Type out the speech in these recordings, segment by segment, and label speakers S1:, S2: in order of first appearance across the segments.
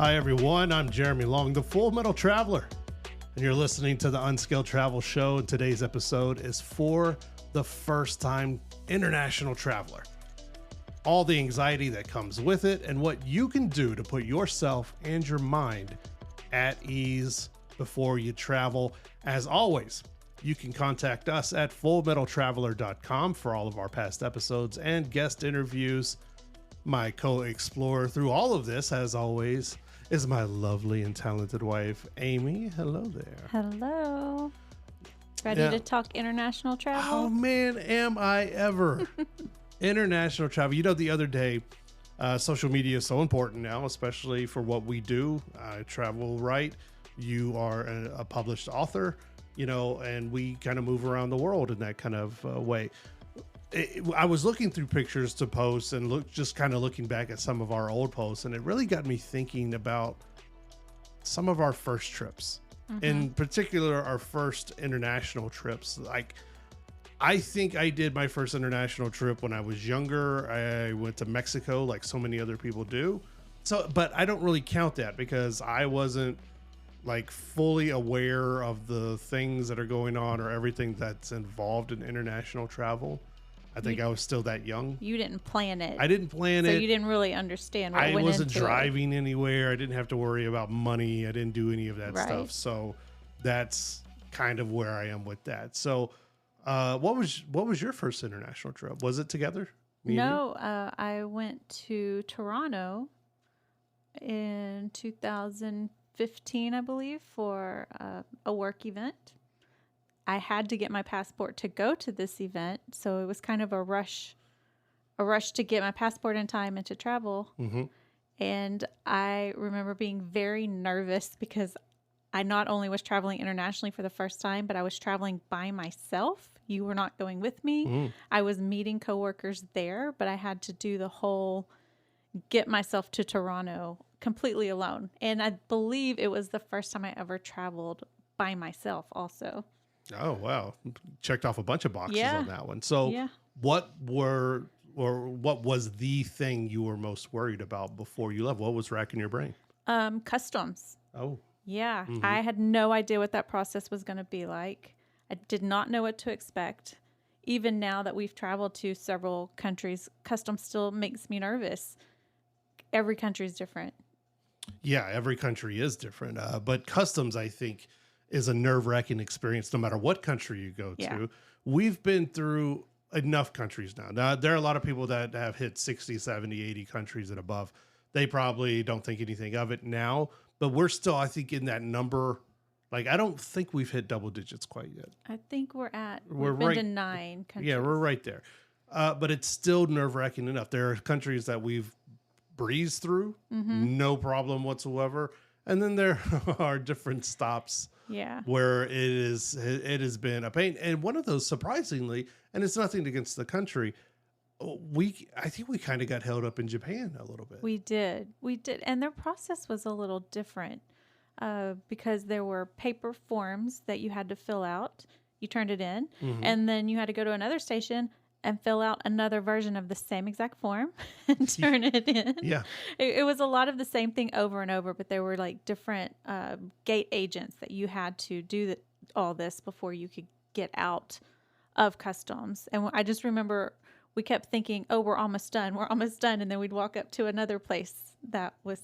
S1: Hi, everyone. I'm Jeremy Long, the Full Metal Traveler, and you're listening to the Unskilled Travel Show. And today's episode is for the first-time international traveler. All the anxiety that comes with it and what you can do to put yourself and your mind at ease before you travel. As always, you can contact us at fullmetaltraveler.com for all of our past episodes and guest interviews. My co-explorer through all of this, as always, is my lovely and talented wife, Amy. Hello there.
S2: Hello. Ready to talk international travel?
S1: Oh, man, am I ever. International travel. You know, the other day, social media is so important now, especially for what we do. I travel right. You are a published author, you know, and we kind of move around the world in that kind of way. I was looking through pictures to post and just kind of looking back at some of our old posts, and it really got me thinking about some of our first trips. In particular, our first international trips. Like, I think I did my first international trip when I was younger. I went to Mexico like so many other people do. So, but I don't really count that because I wasn't like fully aware of the things that are going on or everything that's involved in international travel. I think I was still that young.
S2: You didn't plan it.
S1: I didn't plan it.
S2: So you didn't really understand what went into it. I
S1: wasn't driving anywhere. I didn't have to worry about money. I didn't do any of that stuff. So that's kind of where I am with that. So what was your first international trip? Was it together?
S2: No, I went to Toronto in 2015, I believe, for a work event. I had to get my passport to go to this event, so it was kind of a rush to get my passport in time and to travel. Mm-hmm. And I remember being very nervous because I not only was traveling internationally for the first time, but I was traveling by myself. You were not going with me. Mm-hmm. I was meeting coworkers there, but I had to do the whole get myself to Toronto completely alone. And I believe it was the first time I ever traveled by myself also.
S1: Oh, wow. Checked off a bunch of boxes on that one. So what was the thing you were most worried about before you left? What was racking your brain?
S2: Customs.
S1: Oh.
S2: Yeah. Mm-hmm. I had no idea what that process was going to be like. I did not know what to expect. Even now that we've traveled to several countries, customs still makes me nervous. Every country is different.
S1: Yeah, every country is different. But customs, I think, is a nerve-wracking experience no matter what country you go to. We've been through enough countries now. Now, there are a lot of people that have hit 60, 70, 80 countries and above. They probably don't think anything of it now, but we're still, I think, in that number. Like, I don't think we've hit double digits quite yet.
S2: I think we've been to 9 countries.
S1: Yeah, we're right there. But it's still nerve-wracking enough. There are countries that we've breezed through, no problem whatsoever. And then there are different stops where it has been a pain. And one of those, surprisingly, and it's nothing against the country, I think we kind of got held up in Japan a little bit.
S2: We did. And their process was a little different because there were paper forms that you had to fill out. You turned it in, and then you had to go to another station and fill out another version of the same exact form and turn it in. Yeah. It was a lot of the same thing over and over, but there were like different gate agents that you had to do all this before you could get out of customs. And I just remember we kept thinking, oh, we're almost done. And then we'd walk up to another place that was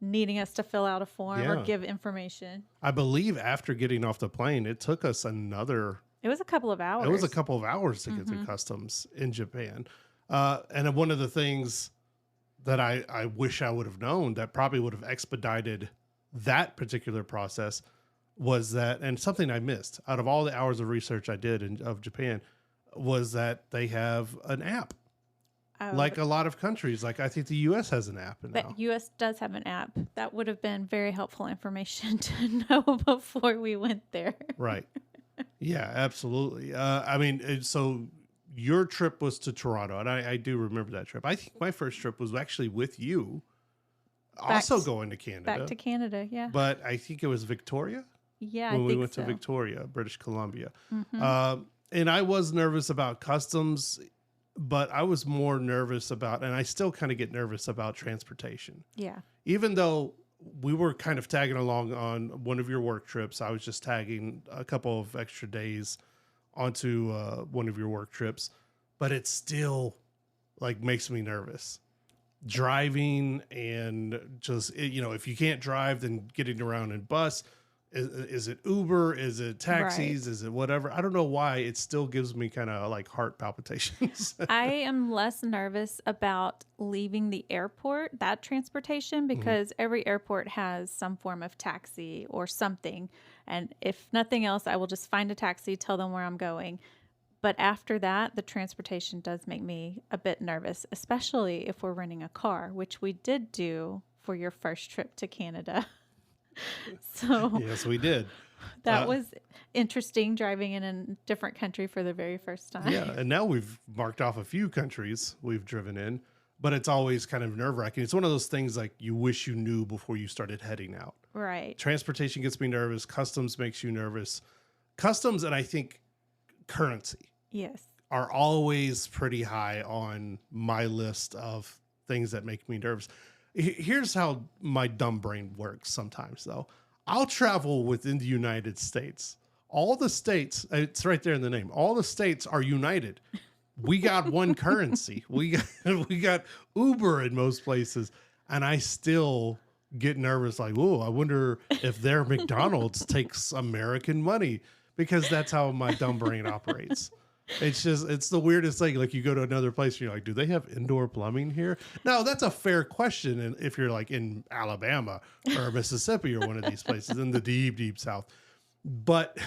S2: needing us to fill out a form or give information.
S1: I believe after getting off the plane, it took us
S2: It was a couple of hours.
S1: It was a couple of hours to get to customs in Japan. And one of the things that I wish I would have known that probably would have expedited that particular process was that, and something I missed out of all the hours of research I did of Japan, was that they have an app. Like a lot of countries. Like I think the U.S. has an app now.
S2: But U.S. does have an app. That would have been very helpful information to know before we went there.
S1: Right. Yeah, absolutely. I mean, so your trip was to Toronto, and I do remember that trip. I think my first trip was actually with you, also going to Canada.
S2: Back to Canada, yeah.
S1: But I think it was Victoria.
S2: Yeah,
S1: when
S2: I
S1: we
S2: think
S1: went
S2: so.
S1: to Victoria, British Columbia. And I was nervous about customs, but I was more nervous about, and I still kind of get nervous about transportation.
S2: Yeah.
S1: Even though we were kind of tagging along on one of your work trips. I was just tagging a couple of extra days onto one of your work trips, but it still like makes me nervous. Driving and just, if you can't drive, then getting around in bus. Is it Uber? Is it taxis? Right. Is it whatever? I don't know why it still gives me kind of like heart palpitations.
S2: I am less nervous about leaving the airport, that transportation, because every airport has some form of taxi or something. And if nothing else, I will just find a taxi, tell them where I'm going. But after that, the transportation does make me a bit nervous, especially if we're renting a car, which we did do for your first trip to Canada. So
S1: yes, we did.
S2: That was interesting, driving in a different country for the very first time.
S1: Yeah, and now we've marked off a few countries we've driven in, but it's always kind of nerve-wracking. It's one of those things like you wish you knew before you started heading out.
S2: Right.
S1: Transportation gets me nervous. Customs makes you nervous. Customs and I think currency.
S2: Yes.
S1: Are always pretty high on my list of things that make me nervous. Here's how my dumb brain works sometimes, though. I'll travel within the United States. All the states, it's right there in the name. All the states are united. We got one currency. We got Uber in most places. And I still get nervous like, oh, I wonder if their McDonald's takes American money, because that's how my dumb brain operates. It's the weirdest thing. Like you go to another place and you're like, do they have indoor plumbing here? Now that's a fair question. And if you're like in Alabama or Mississippi or one of these places in the deep, deep South, but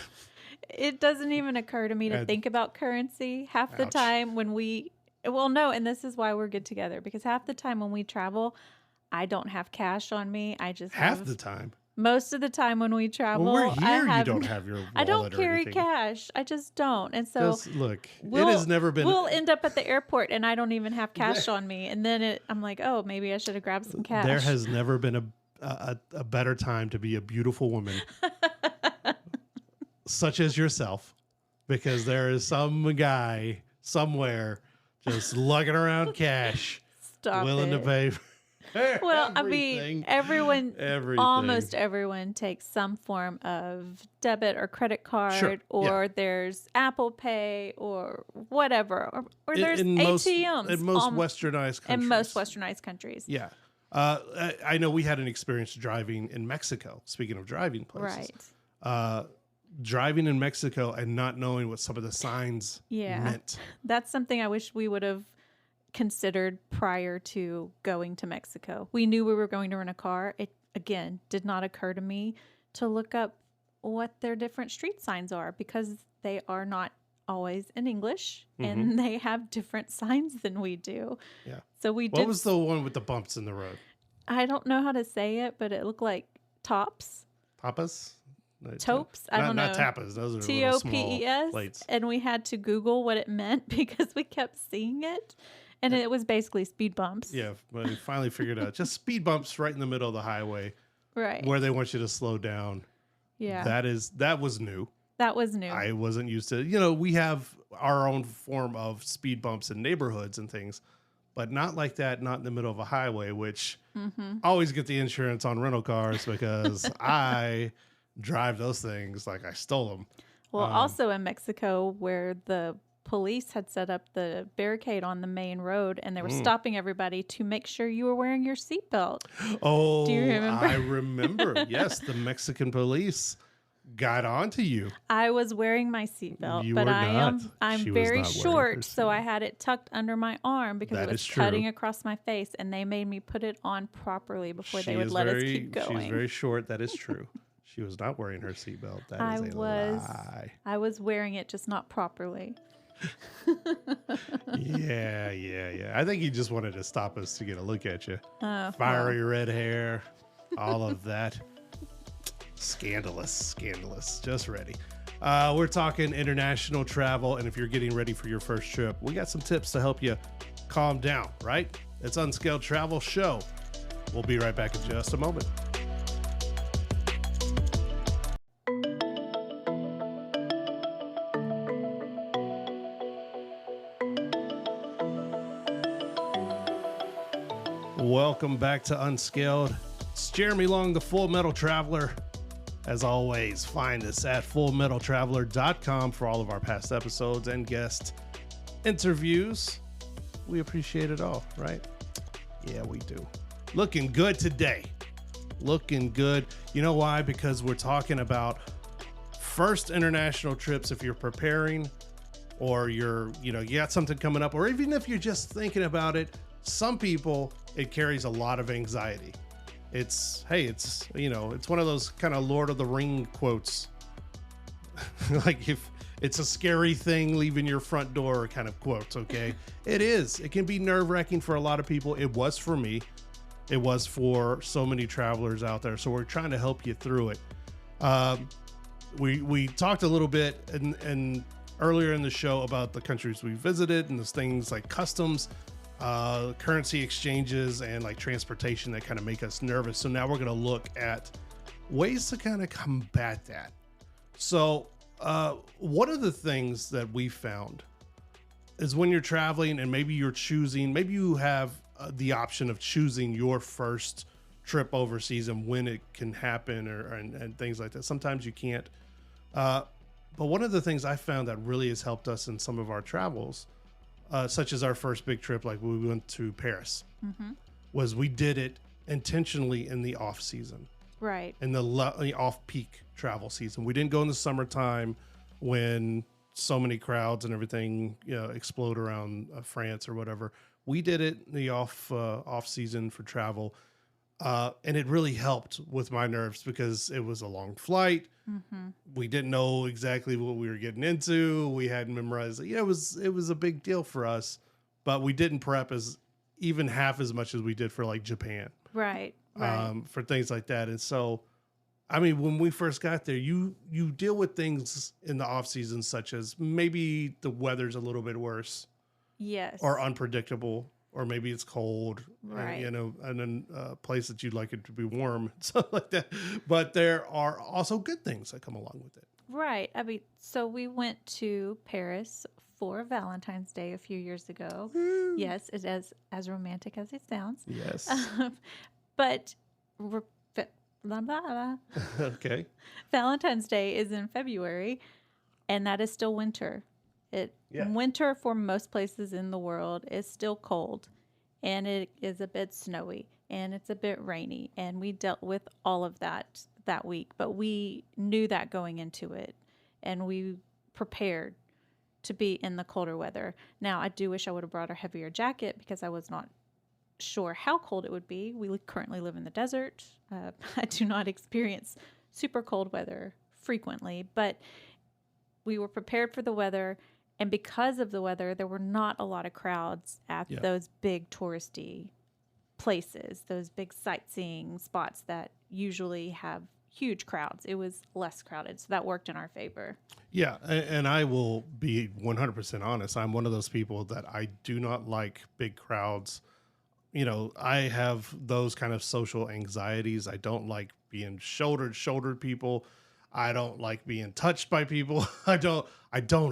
S2: it doesn't even occur to me to think about currency half the time when and this is why we're good together, because half the time when we travel, I don't have cash on me. I just
S1: half the time.
S2: Most of the time when we travel,
S1: when we're here, you don't have your wallet.
S2: I don't carry cash. I just don't. And so
S1: look, it has never been.
S2: We'll end up at the airport and I don't even have cash on me. And then I'm like, oh, maybe I should have grabbed some cash.
S1: There has never been a better time to be a beautiful woman such as yourself, because there is some guy somewhere just lugging around cash, willing to pay.
S2: Well, everything. I mean, almost everyone takes some form of debit or credit card, or there's Apple Pay or whatever, or there's ATMs.
S1: In most westernized countries.
S2: In most westernized countries.
S1: Yeah. I know we had an experience driving in Mexico, speaking of driving places. Right. Driving in Mexico and not knowing what some of the signs meant.
S2: That's something I wish we would have considered prior to going to Mexico. We knew we were going to rent a car. It, again, did not occur to me to look up what their different street signs are, because they are not always in English and they have different signs than we do. Yeah. So
S1: What was the one with the bumps in the road?
S2: I don't know how to say it, but it looked like tops.
S1: Tapas?
S2: Topes? I don't know.
S1: Not tapas. Those are
S2: TOPES.
S1: small plates.
S2: And we had to Google what it meant because we kept seeing it. And it was basically speed bumps.
S1: Yeah, but we finally figured out just speed bumps right in the middle of the highway. Right. Where they want you to slow down. Yeah. That was new.
S2: That was new.
S1: I wasn't used to, we have our own form of speed bumps in neighborhoods and things, but not like that, not in the middle of a highway, which I always get the insurance on rental cars because I drive those things like I stole them.
S2: Well, also in Mexico, where the police had set up the barricade on the main road and they were stopping everybody to make sure you were wearing your seatbelt.
S1: Oh, do you remember? I remember. Yes, the Mexican police got onto you.
S2: I was wearing my seatbelt, but I'm very short, so I had it tucked under my arm because it was cutting across my face, and they made me put it on properly before they would let us keep going.
S1: She's very short. That is true. She was not wearing her seatbelt. That is a lie.
S2: I was wearing it, just not properly.
S1: Yeah. I think he just wanted to stop us to get a look at you. Fiery red hair, all of that. Scandalous. Just ready. We're talking international travel, and if you're getting ready for your first trip, we got some tips to help you calm down, right? It's Unscaled Travel Show. We'll be right back in just a moment. Welcome back to Unscaled. hosts, Jeremy Long, the Full Metal Traveler. As always, find us at fullmetaltraveler.com for all of our past episodes and guest interviews. We appreciate it all, right? Yeah, we do. Looking good today. Looking good. You know why? Because we're talking about first international trips if you're preparing or you got something coming up, or even if you're just thinking about it. Some people, it carries a lot of anxiety. It's one of those kind of Lord of the Ring quotes. Like if it's a scary thing leaving your front door kind of quotes, okay? It is. It can be nerve-wracking for a lot of people. It was for me. It was for so many travelers out there. So we're trying to help you through it. We talked a little bit and earlier in the show about the countries we visited and those things like customs, currency exchanges, and like transportation that kind of make us nervous. So now we're going to look at ways to kind of combat that. So one of the things that we found is when you're traveling and maybe you have the option of choosing your first trip overseas and when it can happen and things like that. Sometimes you can't. But one of the things I found that really has helped us in some of our travels, such as our first big trip, like when we went to Paris, was we did it intentionally in the off season.
S2: Right.
S1: In the off-peak travel season. We didn't go in the summertime when so many crowds and everything explode around France or whatever. We did it in the off season for travel. And it really helped with my nerves because it was a long flight. We didn't know exactly what we were getting into. We hadn't memorized it. Yeah, it was a big deal for us, but we didn't prep even half as much as we did for like Japan.
S2: Right.
S1: For things like that. And so, I mean, when we first got there, you deal with things in the off season, such as maybe the weather's a little bit worse.
S2: Yes.
S1: Or unpredictable, or maybe it's cold,
S2: right.
S1: And in a place that you'd like it to be warm, stuff like that. But there are also good things that come along with it.
S2: Right. I mean, so we went to Paris for Valentine's Day a few years ago.
S1: Woo.
S2: Yes, it is as romantic as it sounds.
S1: Yes.
S2: But blah, blah, blah.
S1: Okay.
S2: Valentine's Day is in February, and that is still winter. Winter for most places in the world is still cold, and it is a bit snowy, and it's a bit rainy, and we dealt with all of that week. But we knew that going into it, and we prepared to be in the colder weather. Now, I do wish I would have brought a heavier jacket because I was not sure how cold it would be. We currently live in the desert. I do not experience super cold weather frequently, but we were prepared for the weather. And because of the weather, there were not a lot of crowds at those big touristy places, those big sightseeing spots that usually have huge crowds. It was less crowded, so that worked in our favor.
S1: Yeah, and I will be 100% honest. I'm one of those people that I do not like big crowds. I have those kind of social anxieties. I don't like being shouldered people. I don't like being touched by people. I don't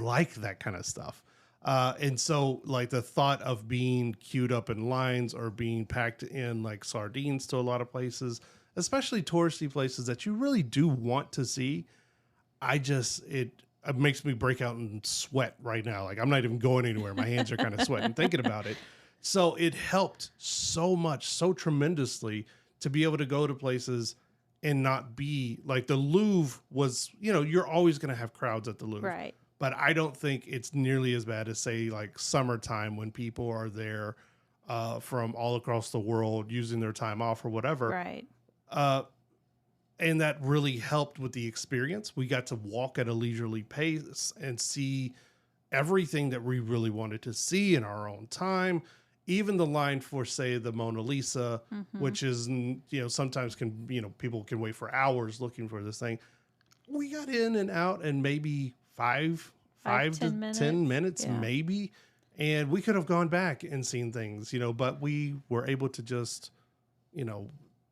S1: like that kind of stuff. And so like the thought of being queued up in lines or being packed in like sardines to a lot of places, especially touristy places that you really do want to see. It makes me break out in sweat right now. Like I'm not even going anywhere. My hands are kind of sweating thinking about it. So it helped so much, so tremendously to be able to go to places and not be like the Louvre was, you're always going to have crowds at the Louvre.
S2: Right.
S1: But I don't think it's nearly as bad as say like summertime when people are there from all across the world using their time off or whatever.
S2: Right.
S1: And that really helped with the experience. We got to walk at a leisurely pace and see everything that we really wanted to see in our own time. Even the line for, say, the Mona Lisa, which is, sometimes people can wait for hours looking for this thing. We got in and out in maybe five to 10 minutes, maybe. And we could have gone back and seen things, but we were able to just,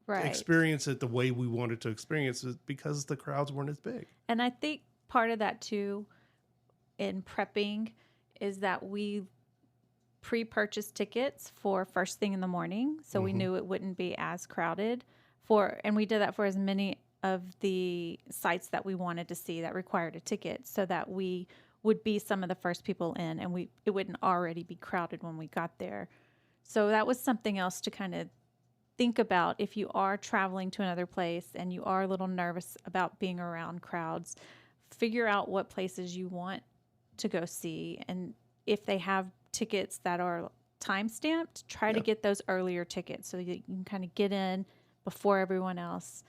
S1: experience it the way we wanted to experience it because the crowds weren't as big.
S2: And I think part of that, too, in prepping is that we pre-purchased tickets for first thing in the morning, so we knew it wouldn't be as crowded and we did that for as many of the sites that we wanted to see that required a ticket, so that we would be some of the first people in, and it wouldn't already be crowded when we got there. So that was something else to kind of think about if you are traveling to another place and you are a little nervous about being around crowds. Figure out what places you want to go see, and if they have tickets that are time stamped, try to get those earlier tickets so that you can kind of get in before everyone else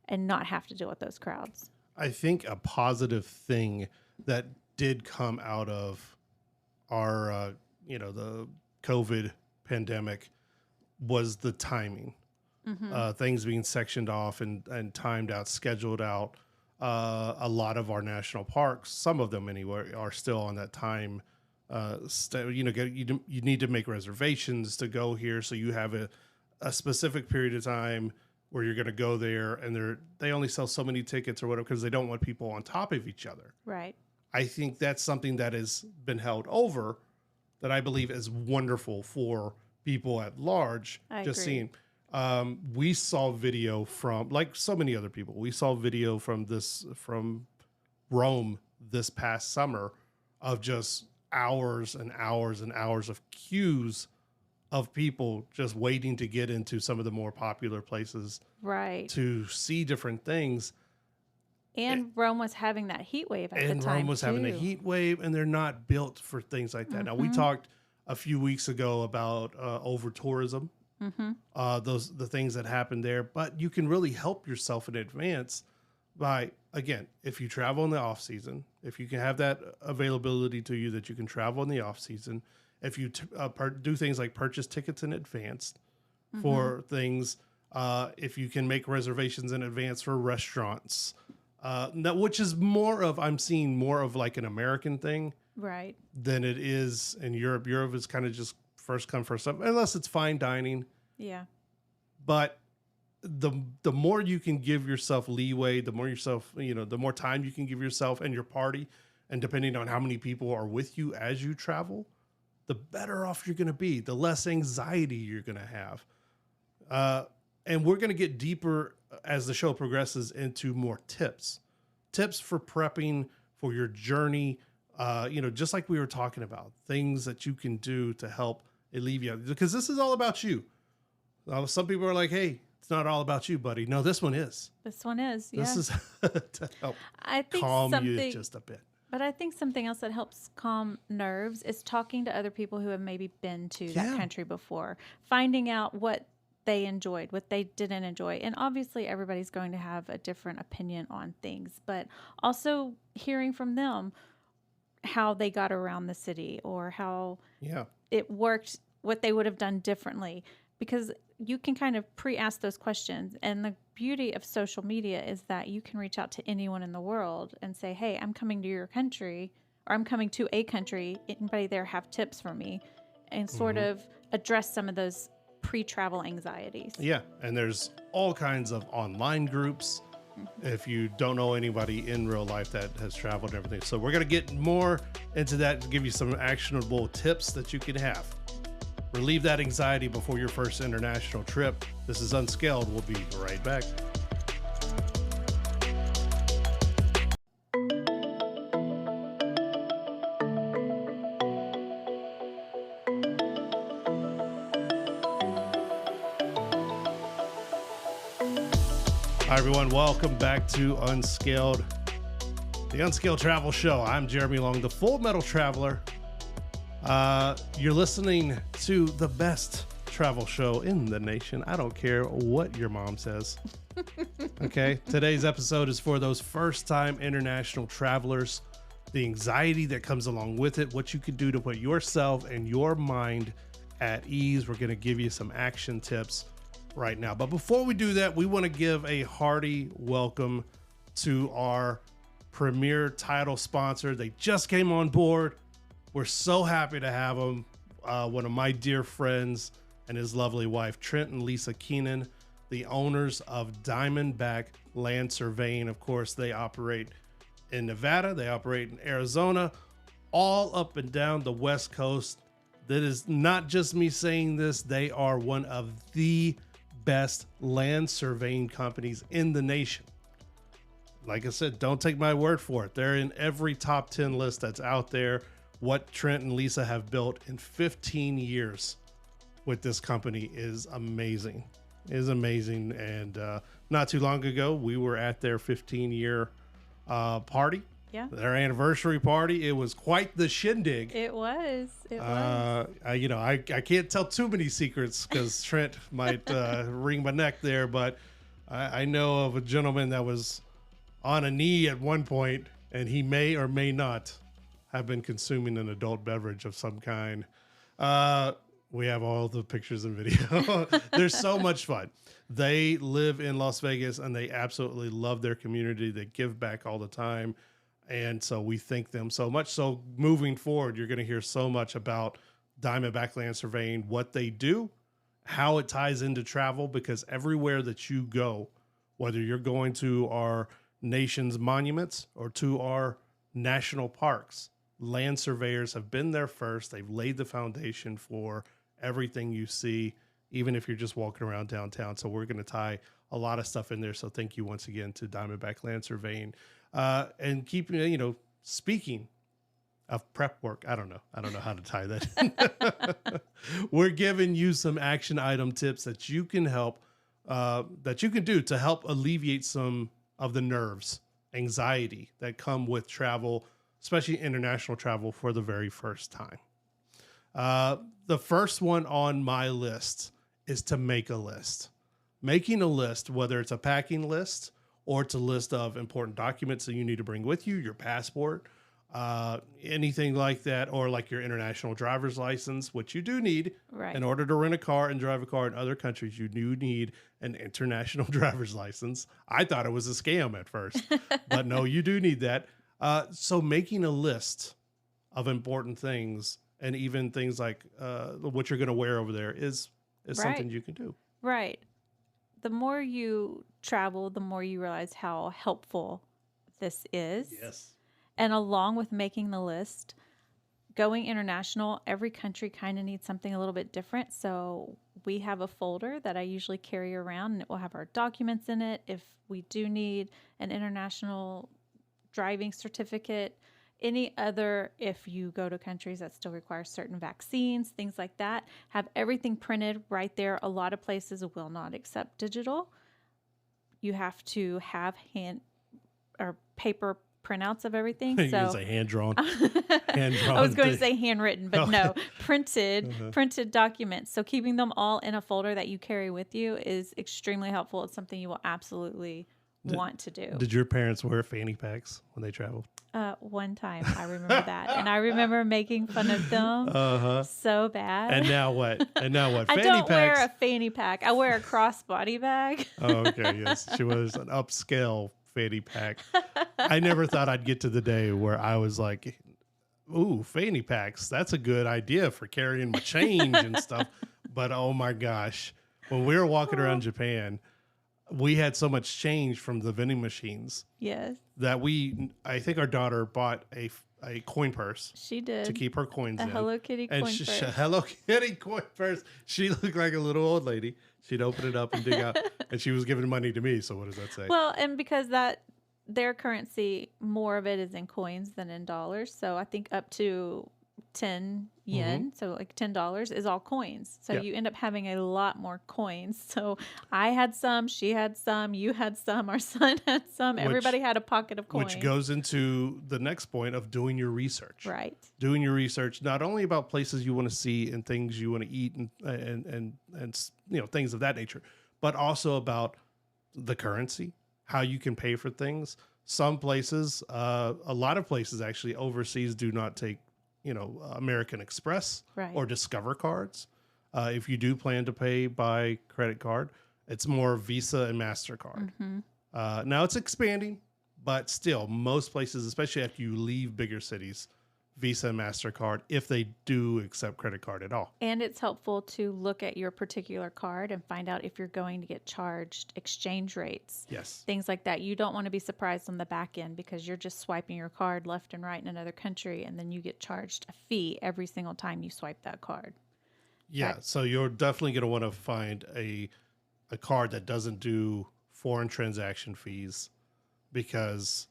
S2: and not have to deal with those crowds.
S1: I think a positive thing that did come out of our, the COVID pandemic was the timing. Things being sectioned off and timed out, scheduled out. A lot of our national parks, some of them anyway, are still on that time. You need to make reservations to go here, so you have a specific period of time where you're going to go there, and they only sell so many tickets or whatever because they don't want people on top of each other.
S2: Right.
S1: I think that's something that has been held over that I believe is wonderful for people at large.
S2: I
S1: just
S2: agree.
S1: seeing, we saw video from, like so many other people, we saw video from Rome this past summer of just hours and hours and hours of queues of people just waiting to get into some of the more popular places,
S2: right,
S1: to see different things.
S2: And Rome was having that heat wave at the time.
S1: And Rome was having a
S2: too.
S1: heat wave, and they're not built for things like that. Now, we talked a few weeks ago about over tourism, the things that happen there, but you can really help yourself in advance by, again, if you travel in the off season, if you can have that availability to you that you can travel in the off season, if you do things like purchase tickets in advance for things, if you can make reservations in advance for restaurants, which is I'm seeing more of like an American thing,
S2: right,
S1: than it is in Europe. Europe is kind of just first come, first serve, unless it's fine dining.
S2: Yeah.
S1: But the more you can give yourself leeway, the more time you can give yourself and your party, and depending on how many people are with you as you travel, the better off you're going to be, the less anxiety you're going to have. And we're going to get deeper as the show progresses into more tips for prepping for your journey. Just like we were talking about, things that you can do to help alleviate, because this is all about you. Some people are like, hey, it's not all about you, buddy. No, this one is.
S2: This one is. Yeah.
S1: This is to help calm you just a bit.
S2: But I think something else that helps calm nerves is talking to other people who have maybe been to that country before, finding out what they enjoyed, what they didn't enjoy. And obviously everybody's going to have a different opinion on things, but also hearing from them how they got around the city or how it worked, what they would have done differently, because you can kind of pre-ask those questions. And the beauty of social media is that you can reach out to anyone in the world and say, hey, I'm coming to your country, or I'm coming to a country. Anybody there have tips for me? And sort of address some of those pre-travel anxieties.
S1: Yeah. And there's all kinds of online groups if you don't know anybody in real life that has traveled and everything. So we're going to get more into that to give you some actionable tips that you can have. Relieve that anxiety before your first international trip. This is Unscaled. We'll be right back. Hi, everyone. Welcome back to Unscaled, the Unscaled Travel Show. I'm Jeremy Long, the Full Metal Traveler. You're listening to the best travel show in the nation. I don't care what your mom says. Okay. Today's episode is for those first-time international travelers, the anxiety that comes along with it, what you can do to put yourself and your mind at ease. We're going to give you some action tips right now. But before we do that, we want to give a hearty welcome to our premier title sponsor. They just came on board. We're so happy to have him. One of my dear friends and his lovely wife, Trent and Lisa Keenan, the owners of Diamondback Land Surveying. Of course, they operate in Nevada. They operate in Arizona, all up and down the West Coast. That is not just me saying this. They are one of the best land surveying companies in the nation. Like I said, don't take my word for it. They're in every top 10 list that's out there. What Trent and Lisa have built in 15 years with this company is amazing. And not too long ago, we were at their 15-year party.
S2: Yeah.
S1: Their anniversary party. It was quite the shindig.
S2: It was.
S1: I can't tell too many secrets because Trent might wring my neck there, but I know of a gentleman that was on a knee at one point, and he may or may not have been consuming an adult beverage of some kind. We have all the pictures and video. They're so much fun. They live in Las Vegas, and they absolutely love their community. They give back all the time. And so we thank them so much. So moving forward, you're going to hear so much about Diamondback Land Surveying, what they do, how it ties into travel, because everywhere that you go, whether you're going to our nation's monuments or to our national parks, land surveyors have been there first. They've laid the foundation for everything you see, even if you're just walking around downtown. So we're going to tie a lot of stuff in there. So thank you once again to Diamondback Land Surveying. And keeping, speaking of prep work, I don't know how to tie that in. We're giving you some action item tips that you can do to help alleviate some of the nerves, anxiety that come with travel, especially international travel for the very first time. The first one on my list is to make a list. Making a list, whether it's a packing list or it's a list of important documents that you need to bring with you, your passport, anything like that, or like your international driver's license, which you do need.
S2: Right.
S1: In order to rent a car and drive a car in other countries, you do need an international driver's license. I thought it was a scam at first, but no, you do need that. So making a list of important things, and even things like what you're going to wear over there is something you can do.
S2: Right. The more you travel, the more you realize how helpful this is.
S1: Yes.
S2: And along with making the list, going international, every country kind of needs something a little bit different. So we have a folder that I usually carry around, and it will have our documents in it. If we do need an international driving certificate, if you go to countries that still require certain vaccines, things like that, have everything printed right there. A lot of places will not accept digital. You have to have hand or paper printouts of everything.
S1: You're going to say hand-drawn.
S2: I was going to say handwritten, but no, printed documents. So keeping them all in a folder that you carry with you is extremely helpful. It's something you will absolutely want to do.
S1: Did your parents wear fanny packs when they traveled?
S2: One time I remember that, and I remember making fun of them so bad.
S1: And now what? I
S2: don't wear a fanny pack. I wear a crossbody bag.
S1: Oh, okay. Yes, she was an upscale fanny pack. I never thought I'd get to the day where I was like, "Ooh, fanny packs. That's a good idea for carrying my change and stuff." But oh my gosh, when we were walking around Japan, we had so much change from the vending machines.
S2: Yes.
S1: That I think our daughter bought a coin purse.
S2: She did.
S1: To keep her coins in.
S2: A Hello Kitty coin purse.
S1: Hello Kitty coin purse. She looked like a little old lady. She'd open it up and dig out, and she was giving money to me. So what does that say?
S2: Well, and because their currency, more of it is in coins than in dollars. So I think up to 10 yen, so like $10 is all coins. So you end up having a lot more coins. So I had some, she had some, you had some, our son had some. Everybody had a pocket of coins.
S1: Which goes into the next point of doing your research.
S2: Right.
S1: Doing your research, not only about places you want to see and things you want to eat and things of that nature, but also about the currency, how you can pay for things. Some places, a lot of places actually overseas do not take American Express or Discover cards. If you do plan to pay by credit card, it's more Visa and MasterCard. Now it's expanding, but still most places, especially after you leave bigger cities, Visa and MasterCard, if they do accept credit card at all.
S2: And it's helpful to look at your particular card and find out if you're going to get charged exchange rates.
S1: Yes.
S2: Things like that. You don't want to be surprised on the back end because you're just swiping your card left and right in another country, and then you get charged a fee every single time you swipe that card.
S1: Yeah, so you're definitely going to want to find a a card that doesn't do foreign transaction fees because,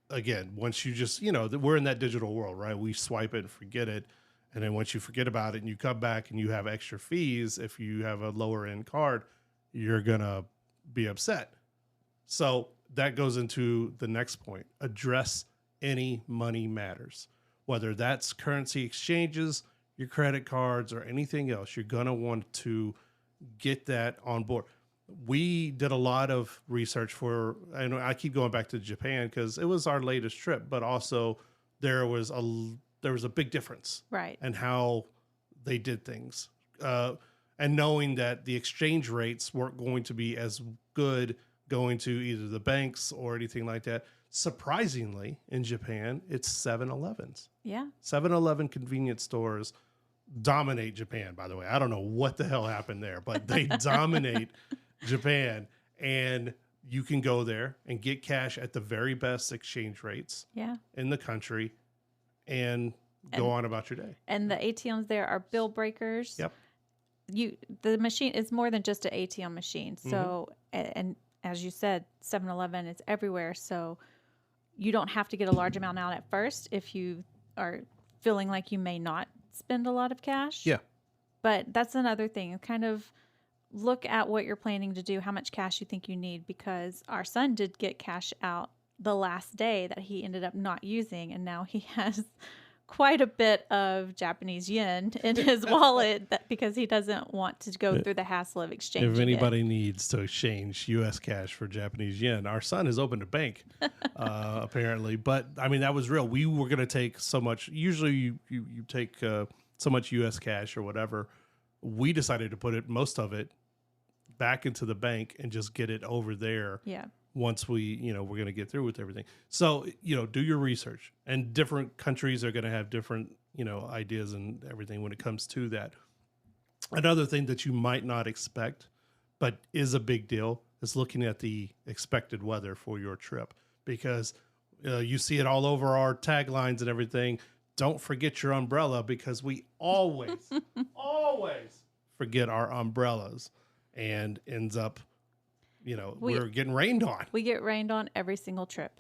S1: again, once you just, we're in that digital world, right? We swipe it and forget it. And then once you forget about it and you come back and you have extra fees, if you have a lower end card, you're going to be upset. So that goes into the next point. Address any money matters, whether that's currency exchanges, your credit cards, or anything else. You're going to want to get that on board. We did a lot of research and I keep going back to Japan because it was our latest trip, but also there was a big difference,
S2: right,
S1: in how they did things, and knowing that the exchange rates weren't going to be as good going to either the banks or anything like that. Surprisingly, in Japan, it's 7-Elevens.
S2: Yeah.
S1: 7-Eleven convenience stores dominate Japan, by the way. I don't know what the hell happened there, but they dominate Japan. And you can go there and get cash at the very best exchange rates in the country and go on about your day.
S2: And the ATMs there are bill breakers.
S1: Yep.
S2: The machine is more than just an ATM machine. So, and as you said, 7-Eleven is everywhere. So you don't have to get a large amount out at first if you are feeling like you may not spend a lot of cash.
S1: Yeah.
S2: But that's another thing. Kind of look at what you're planning to do, how much cash you think you need, because our son did get cash out the last day that he ended up not using. And now he has quite a bit of Japanese yen in his wallet because he doesn't want to go through the hassle of exchanging.
S1: If anybody needs to exchange U.S. cash for Japanese yen, our son has opened a bank, apparently. But I mean, that was real. We were going to take so much. Usually, you take so much U.S. cash or whatever. We decided to put most of it back into the bank and just get it over there.
S2: Yeah.
S1: Once we're going to get through with everything. So, do your research, and different countries are going to have different, ideas and everything when it comes to that. Another thing that you might not expect, but is a big deal, is looking at the expected weather for your trip, because you see it all over our taglines and everything. Don't forget your umbrella, because we always forget our umbrellas and ends up we're getting rained on.
S2: We get rained on every single trip.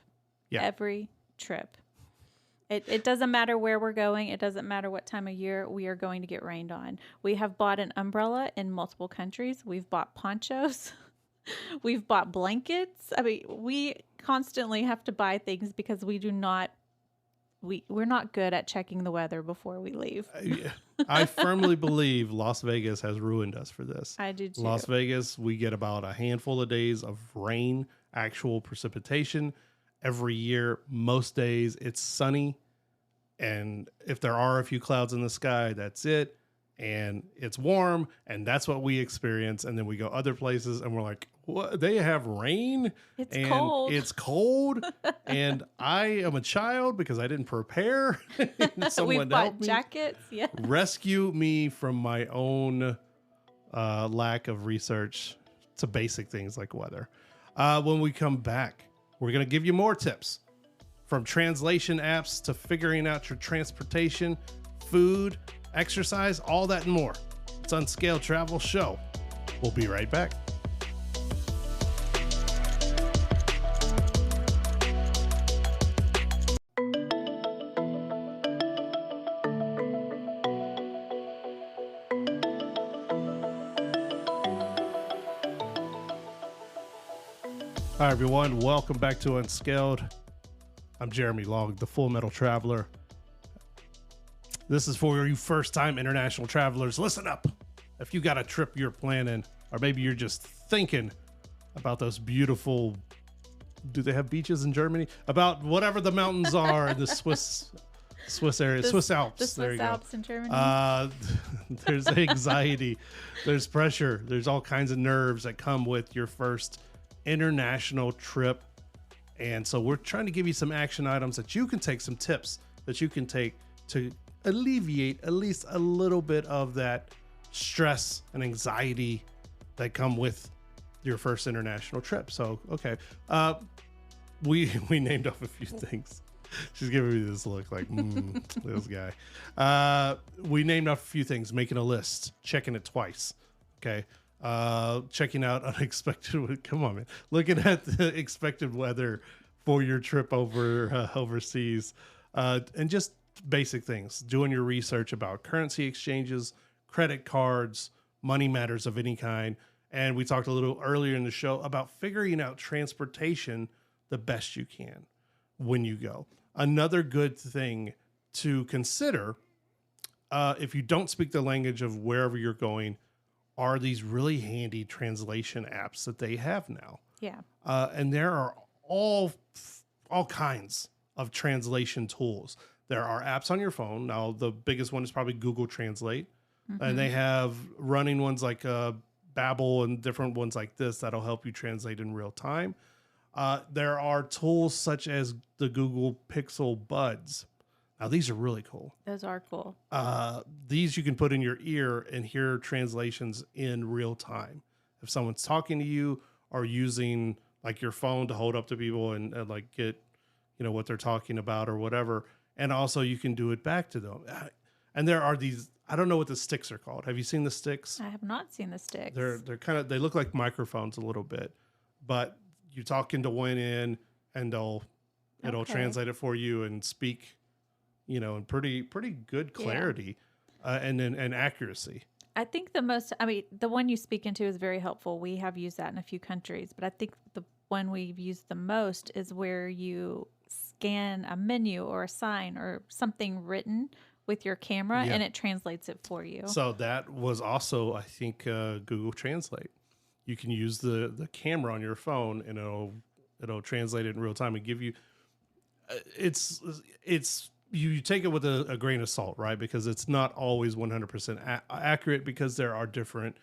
S1: Yeah.
S2: Every trip. It doesn't matter where we're going. It doesn't matter what time of year we are going to get rained on. We have bought an umbrella in multiple countries. We've bought ponchos. We've bought blankets. I mean, we constantly have to buy things because we're not good at checking the weather before we leave.
S1: I firmly believe Las Vegas has ruined us for this.
S2: I do too.
S1: Las Vegas, we get about a handful of days of rain, actual precipitation every year. Most days it's sunny. And if there are a few clouds in the sky, that's it. And it's warm, and that's what we experience. And then we go other places and we're like, what? They have rain? It's cold. And I am a child because I didn't prepare. Someone
S2: We've bought jackets. Yeah.
S1: Rescue me from my own lack of research to basic things like weather. When we come back, we're going to give you more tips, from translation apps to figuring out your transportation, food, exercise, all that and more. It's Unscaled Travel Show. We'll be right back. Hi, everyone. Welcome back to Unscaled. I'm Jeremy Long, the Full Metal Traveler. This is for you first-time international travelers. Listen up. If you got a trip you're planning, or maybe you're just thinking about those beautiful, do they have beaches in Germany? About whatever the mountains are in the Swiss area, Swiss Alps.
S2: The Swiss Alps in Germany.
S1: There's anxiety, there's pressure, there's all kinds of nerves that come with your first international trip. And so we're trying to give you some action items that you can take, some tips that you can take to alleviate at least a little bit of that stress and anxiety that come with your first international trip. So, okay. We named off a few things. She's giving me this look like, this guy. We named off a few things, making a list, checking it twice. Okay. checking out unexpected. Come on, man. Looking at the expected weather for your trip overseas, and just basic things. Doing your research about currency exchanges, credit cards, money matters of any kind. And we talked a little earlier in the show about figuring out transportation the best you can when you go. Another good thing to consider, if you don't speak the language of wherever you're going, are these really handy translation apps that they have now.
S2: Yeah.
S1: And there are all kinds of translation tools. There are apps on your phone. Now, the biggest one is probably Google Translate. And they have running ones like Babbel and different ones like this that'll help you translate in real time. There are tools such as the Google Pixel Buds. Now, these are really cool.
S2: Those are cool.
S1: These you can put in your ear and hear translations in real time. If someone's talking to you or using like your phone to hold up to people and like get, what they're talking about or whatever. And also you can do it back to them. And there are these, I don't know what the sticks are called. Have you seen the sticks?
S2: I have not seen the sticks.
S1: They're kind of, they look like microphones a little bit, but you talk into one end and it'll translate it for you and speak, in pretty good clarity, and accuracy.
S2: I think the one you speak into is very helpful. We have used that in a few countries, but I think the one we've used the most is where you scan a menu or a sign or something written with your camera and it translates it for you.
S1: So that was also, I think, Google Translate. You can use the camera on your phone and it'll translate it in real time and give you, it's you take it with a grain of salt, right? Because it's not always 100% accurate because there are different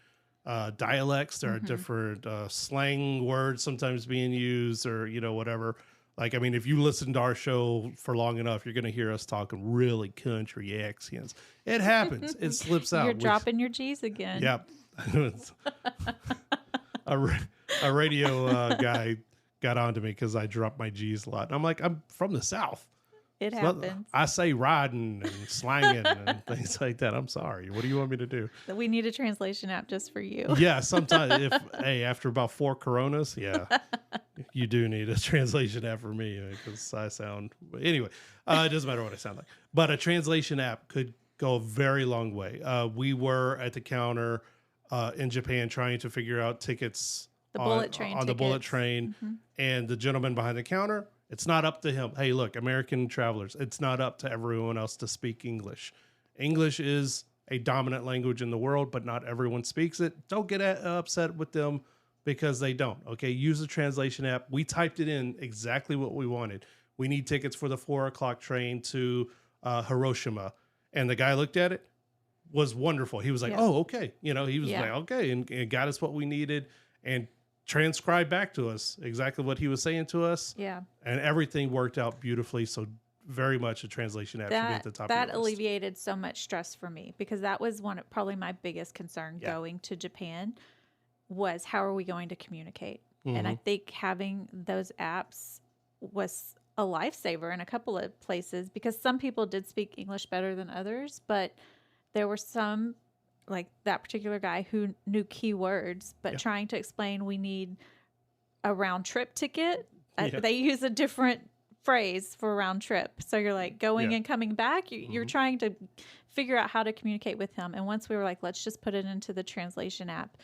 S1: dialects, there are different slang words sometimes being used or, whatever. Like, I mean, if you listen to our show for long enough, you're going to hear us talking really country accents. It happens. It slips out.
S2: You're dropping your G's again.
S1: Yep. a radio guy got onto me because I dropped my G's a lot. And I'm like, I'm from the South.
S2: It happens.
S1: I say riding and slanging and things like that. I'm sorry. What do you want me to do?
S2: We need a translation app just for you.
S1: Yeah, sometimes after about 4 Coronas, you do need a translation app for me because I sound anyway. It doesn't matter what I sound like, but a translation app could go a very long way. We were at the counter in Japan trying to figure out tickets on the bullet train, and the gentleman behind the counter. It's not up to him. Hey, look, American travelers, it's not up to everyone else to speak English. English is a dominant language in the world, but not everyone speaks it. Don't get upset with them because they don't. Okay, use the translation app. We typed it in exactly what we wanted. We need tickets for the 4:00 train to Hiroshima. And the guy looked at it, was wonderful. He was like, oh, okay. He was like, okay, and got us what we needed and transcribed back to us exactly what he was saying to us.
S2: Yeah.
S1: And everything worked out beautifully. So very much a translation app should be at the top of your list.
S2: That alleviated so much stress for me because that was probably my biggest concern going to Japan was how are we going to communicate? And I think having those apps was a lifesaver in a couple of places because some people did speak English better than others, but there were some like that particular guy who knew keywords, but trying to explain we need a round trip ticket. They use a different phrase for round trip. So you're like going and coming back. You're trying to figure out how to communicate with him. And once we were like, let's just put it into the translation app,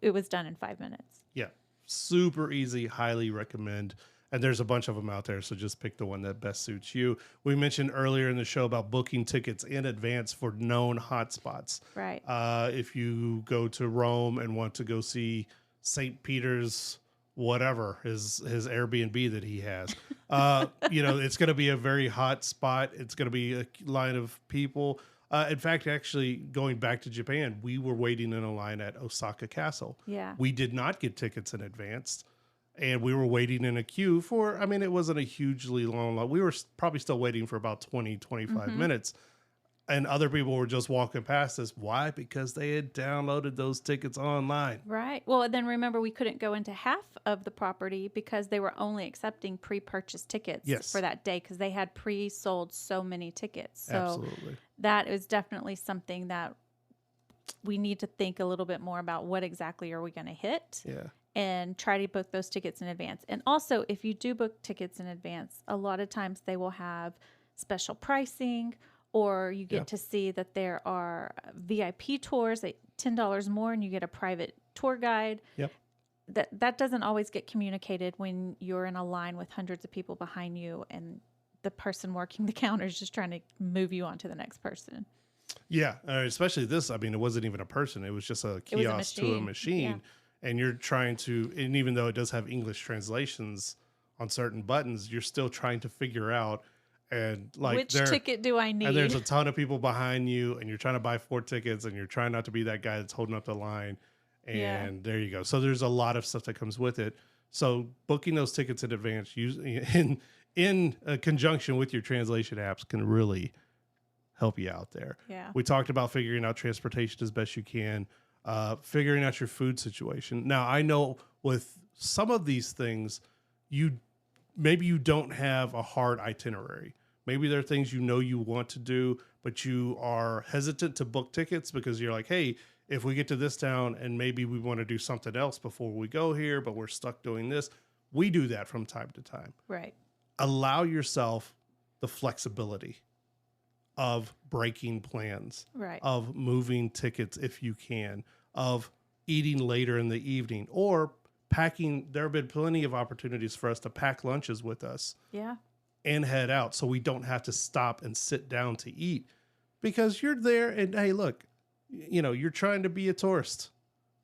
S2: it was done in 5 minutes.
S1: Yeah. Super easy. Highly recommend. And there's a bunch of them out there, so just pick the one that best suits you. We mentioned earlier in the show about booking tickets in advance for known hotspots.
S2: Right.
S1: If you go to Rome and want to go see St. Peter's, whatever, his Airbnb that he has, it's going to be a very hot spot. It's going to be a line of people. In fact, actually, going back to Japan, we were waiting in a line at Osaka Castle.
S2: Yeah.
S1: We did not get tickets in advance. And we were waiting in a queue for, it wasn't a hugely long line. We were probably still waiting for about 20, 25 minutes. And other people were just walking past us. Why? Because they had downloaded those tickets online.
S2: Right. Well, and then remember, we couldn't go into half of the property because they were only accepting pre-purchased tickets for that day because they had pre-sold so many tickets. So
S1: absolutely.
S2: That is definitely something that we need to think a little bit more about what exactly are we going to hit.
S1: Yeah.
S2: And try to book those tickets in advance. And also, if you do book tickets in advance, a lot of times they will have special pricing, or you get to see that there are VIP tours at $10 more and you get a private tour guide.
S1: Yep.
S2: That doesn't always get communicated when you're in a line with hundreds of people behind you and the person working the counter is just trying to move you on to the next person.
S1: Yeah, especially this. I mean, it wasn't even a person. It was just a kiosk to a machine. Yeah. And you're trying to, and even though it does have English translations on certain buttons, you're still trying to figure out and like
S2: which ticket do I need?
S1: And there's a ton of people behind you and you're trying to buy 4 tickets and you're trying not to be that guy that's holding up the line. And there you go. So there's a lot of stuff that comes with it. So booking those tickets in advance in conjunction with your translation apps can really help you out there.
S2: Yeah.
S1: We talked about figuring out transportation as best you can, figuring out your food situation. Now, I know with some of these things, maybe you don't have a hard itinerary. Maybe there are things you want to do, but you are hesitant to book tickets because you're like, hey, if we get to this town and maybe we want to do something else before we go here, but we're stuck doing this. We do that from time to time.
S2: Right.
S1: Allow yourself the flexibility of breaking plans,
S2: right,
S1: of moving tickets if you can, of eating later in the evening, or packing. There have been plenty of opportunities for us to pack lunches with us and head out so we don't have to stop and sit down to eat because you're there and, hey, look, you're trying to be a tourist.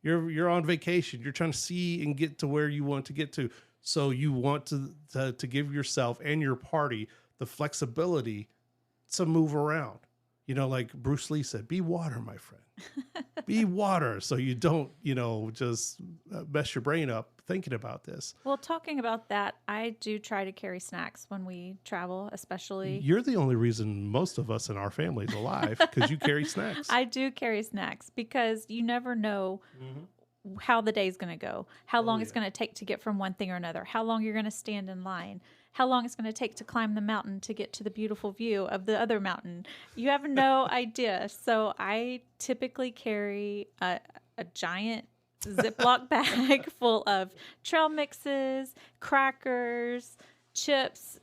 S1: You're on vacation. You're trying to see and get to where you want to get to. So you want to give yourself and your party the flexibility to move around. Like Bruce Lee said, be water, my friend. Be water so you don't, just mess your brain up thinking about this.
S2: Well, talking about that, I do try to carry snacks when we travel, especially.
S1: You're the only reason most of us in our family is alive because you carry snacks.
S2: I do carry snacks because you never know how the day's going to go, how long it's going to take to get from one thing or another, how long you're going to stand in line, how long it's going to take to climb the mountain to get to the beautiful view of the other mountain. You have no idea. So I typically carry a giant Ziploc bag full of trail mixes, crackers, chips.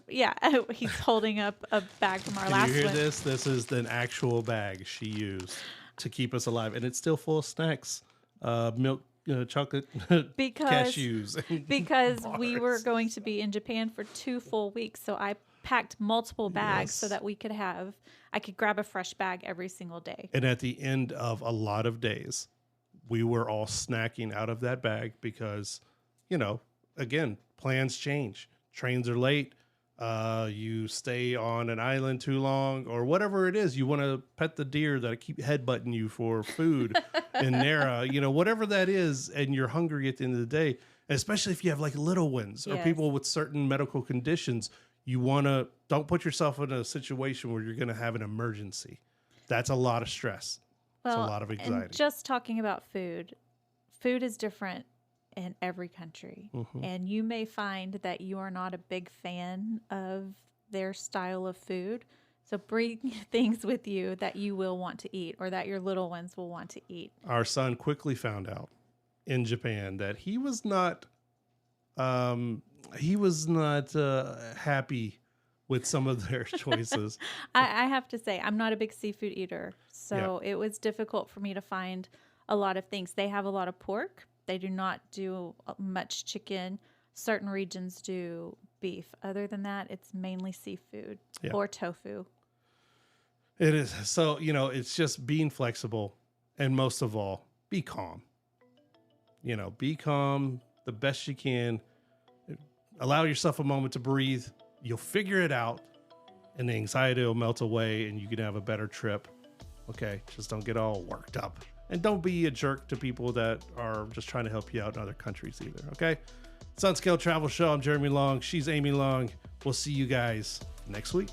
S2: He's holding up a bag from our last one.
S1: Can you hear this? This is an actual bag she used to keep us alive. And it's still full of snacks, milk, chocolate, cashews.
S2: Because we were going to be in Japan for 2 full weeks. So I packed multiple bags so that I could grab a fresh bag every single day.
S1: And at the end of a lot of days, we were all snacking out of that bag because, again, plans change. Trains are late. You stay on an island too long or whatever it is. You want to pet the deer that keep headbutting you for food in Nara, whatever that is. And you're hungry at the end of the day, especially if you have like little ones or people with certain medical conditions. You don't put yourself in a situation where you're going to have an emergency. That's a lot of stress. It's a lot of anxiety.
S2: And just talking about food is different in every country. Mm-hmm. And you may find that you are not a big fan of their style of food. So bring things with you that you will want to eat or that your little ones will want to eat.
S1: Our son quickly found out in Japan that he was not happy with some of their choices.
S2: I have to say, I'm not a big seafood eater. So it was difficult for me to find a lot of things. They have a lot of pork. They do not do much chicken. Certain regions do beef. Other than that, it's mainly seafood or tofu.
S1: It is. So, it's just being flexible. And most of all, be calm. Be calm the best you can. Allow yourself a moment to breathe. You'll figure it out. And the anxiety will melt away and you can have a better trip. Okay? Just don't get all worked up. And don't be a jerk to people that are just trying to help you out in other countries either, okay? Sunscale Travel Show. I'm Jeremy Long. She's Amy Long. We'll see you guys next week.